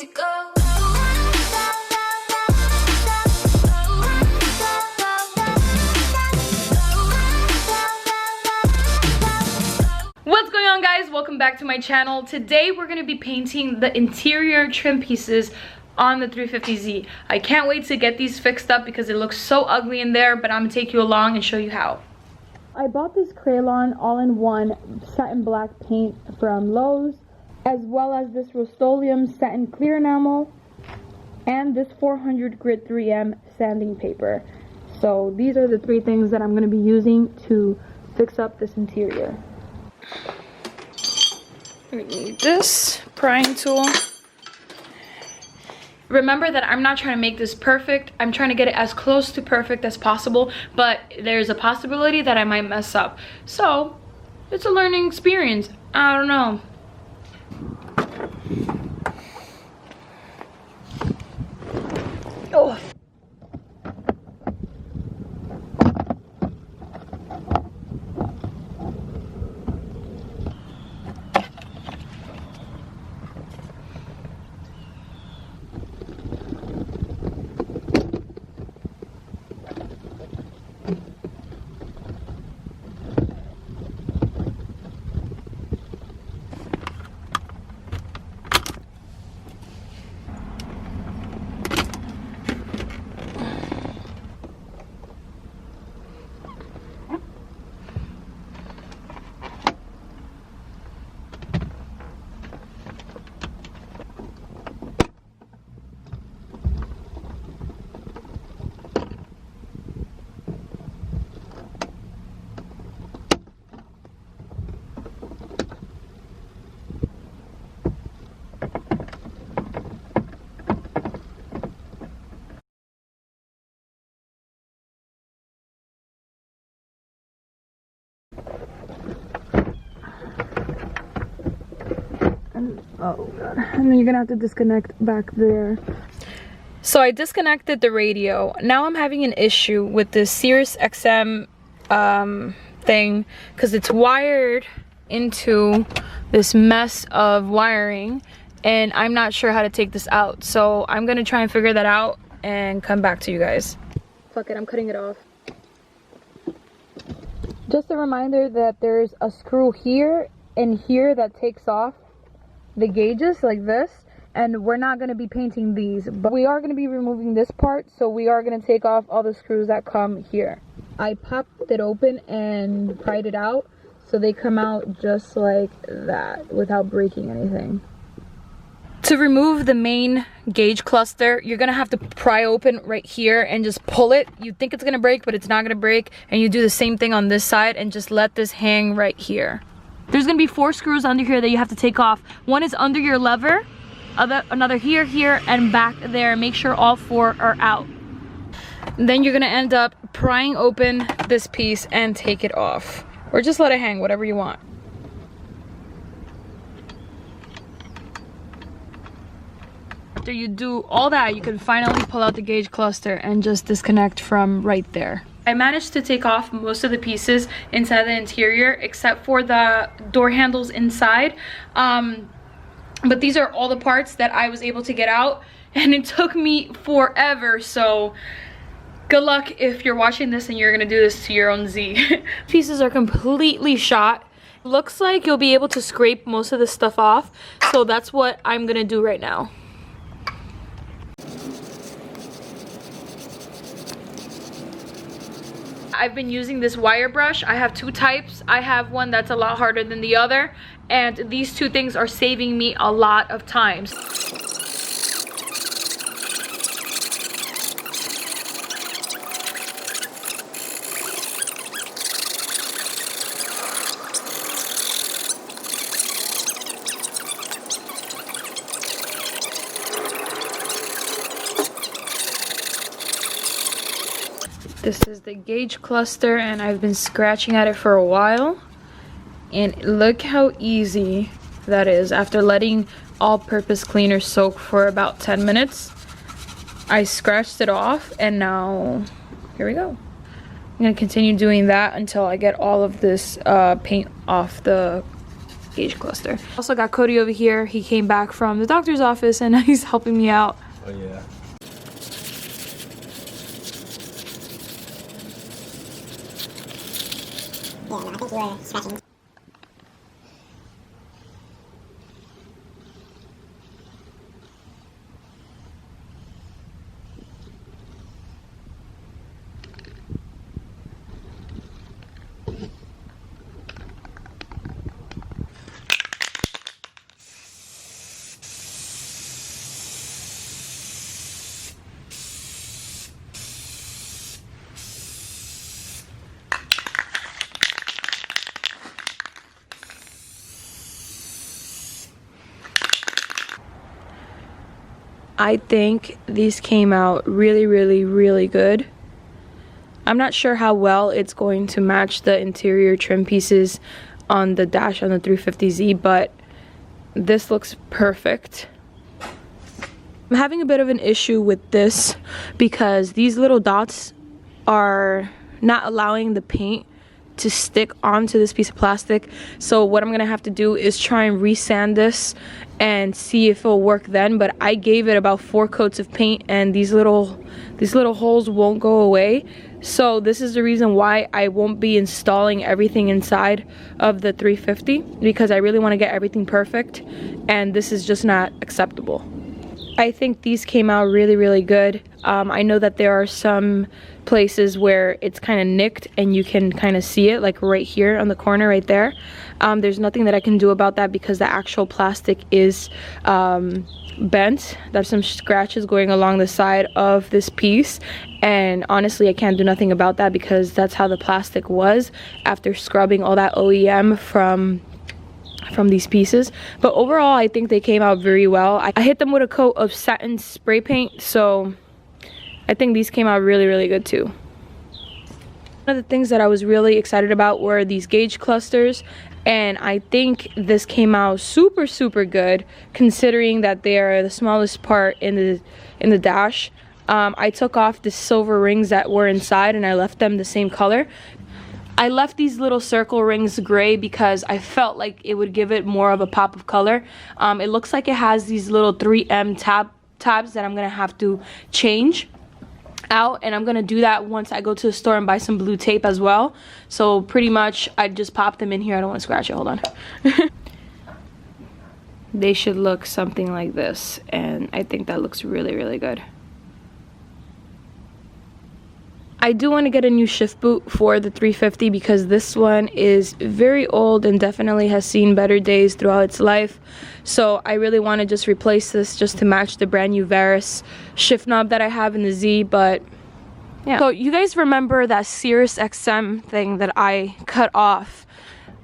to go. What's going on, guys? Welcome back to my channel. Today we're going to be painting the interior trim pieces on the 350Z. I can't wait to get these fixed up because it looks so ugly in there, but I'm gonna take you along and show you how. I bought this Crayon all-in-one satin black paint from Lowe's, as well as this Rust-Oleum satin clear enamel and this 400 grit 3M sanding paper. So these are the three things that I'm going to be using to fix up this interior. We need this prying tool. Remember that I'm not trying to make this perfect. I'm trying to get it as close to perfect as possible, but there's a possibility that I might mess up. So it's a learning experience. I don't know. Oh. Oh god, and then you're gonna have to disconnect back there. So I disconnected the radio. Now I'm having an issue with this Sirius XM thing because it's wired into this mess of wiring and I'm not sure how to take this out. So I'm gonna try and figure that out and come back to you guys. Fuck it, I'm cutting it off. Just a reminder that there's a screw here and here that takes off the gauges like this, and we're not going to be painting these, but we are going to be removing this part, so we are going to take off all the screws that come here. I popped it open and pried it out so they come out just like that without breaking anything. To remove the main gauge cluster, you're going to have to pry open right here and just pull it. You think it's going to break, but it's not going to break, and you do the same thing on this side and just let this hang right here. There's gonna be 4 screws under here that you have to take off. One is under your lever, another here, here, and back there. Make sure all 4 are out. Then you're gonna end up prying open this piece and take it off. Or just let it hang, whatever you want. After you do all that, you can finally pull out the gauge cluster and just disconnect from right there. I managed to take off most of the pieces inside the interior except for the door handles inside. But these are all the parts that I was able to get out, and it took me forever. So good luck if you're watching this and you're gonna do this to your own Z. Pieces are completely shot. Looks like you'll be able to scrape most of this stuff off. So that's what I'm gonna do right now. I've been using this wire brush. I have 2 types. I have one that's a lot harder than the other, and these 2 things are saving me a lot of times. This is the gauge cluster, and I've been scratching at it for a while, and look how easy that is. After letting all-purpose cleaner soak for about 10 minutes, I scratched it off, and now here we go. I'm gonna continue doing that until I get all of this paint off the gauge cluster. Also got Cody over here. He came back from the doctor's office and he's helping me out. Oh yeah. Yeah, no, I think you were scratching. I think these came out really, really, really good. I'm not sure how well it's going to match the interior trim pieces on the dash on the 350Z, but this looks perfect. I'm having a bit of an issue with this because these little dots are not allowing the paint to stick onto this piece of plastic. So what I'm gonna have to do is try and resand this and see if it'll work then. But I gave it about 4 coats of paint and these little holes won't go away. So this is the reason why I won't be installing everything inside of the 350, because I really want to get everything perfect and this is just not acceptable. I think these came out really, really good. I know that there are some places where it's kind of nicked and you can kind of see it, like right here on the corner right there. There's nothing that I can do about that because the actual plastic is bent. There's some scratches going along the side of this piece, and honestly I can't do nothing about that because that's how the plastic was after scrubbing all that OEM from these pieces. But overall I think they came out very well. I hit them with a coat of satin spray paint, so I think these came out really, really good too. One of the things that I was really excited about were these gauge clusters, and I think this came out super, super good considering that they are the smallest part in the dash. I took off the silver rings that were inside and I left them the same color. I left these little circle rings gray because I felt like it would give it more of a pop of color. It looks like it has these little 3M tabs that I'm gonna have to change out, and I'm gonna do that once I go to the store and buy some blue tape as well. So pretty much I just pop them in here. I don't want to scratch it, hold on. They should look something like this, and I think that looks really, really good. I do want to get a new shift boot for the 350 because this one is very old and definitely has seen better days throughout its life. So I really want to just replace this just to match the brand new Varus shift knob that I have in the Z, but yeah. So you guys remember that Sirius XM thing that I cut off?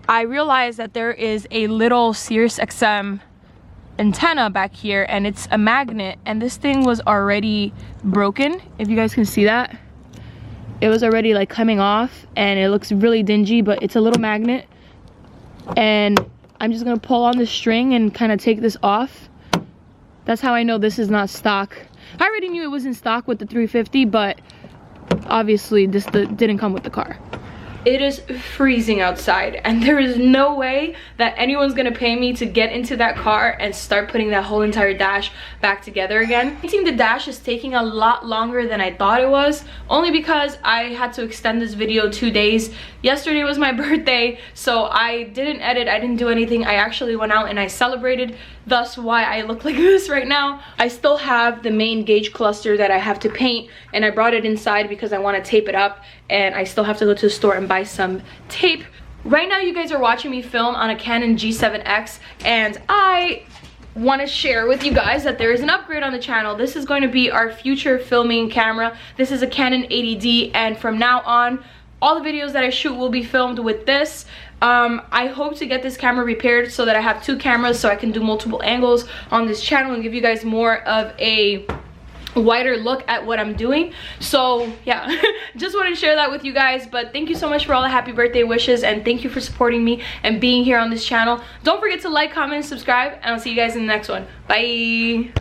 I realized that there is a little Sirius XM antenna back here and it's a magnet, and this thing was already broken, if you guys can see that. It was already like coming off and it looks really dingy, but it's a little magnet, and I'm just gonna pull on the string and kind of take this off. That's how I know this is not stock. I already knew it was in stock with the 350, but obviously this didn't come with the car. It is freezing outside and there is no way that anyone's gonna pay me to get into that car and start putting that whole entire dash back together again. Painting the dash is taking a lot longer than I thought it was, only because I had to extend this video 2 days. Yesterday was my birthday, so I didn't edit, I didn't do anything. I actually went out and I celebrated, thus why I look like this right now. I still have the main gauge cluster that I have to paint, and I brought it inside because I want to tape it up, and I still have to go to the store and buy some tape. Right now you guys are watching me film on a Canon G7X, and I want to share with you guys that there is an upgrade on the channel. This is going to be our future filming camera. This is a Canon 80D, and from now on all the videos that I shoot will be filmed with this. I hope to get this camera repaired so that I have 2 cameras so I can do multiple angles on this channel and give you guys more of a wider look at what I'm doing. So yeah, just wanted to share that with you guys. But thank you so much for all the happy birthday wishes, and thank you for supporting me and being here on this channel. Don't forget to like, comment, and subscribe, and I'll see you guys in the next one. Bye.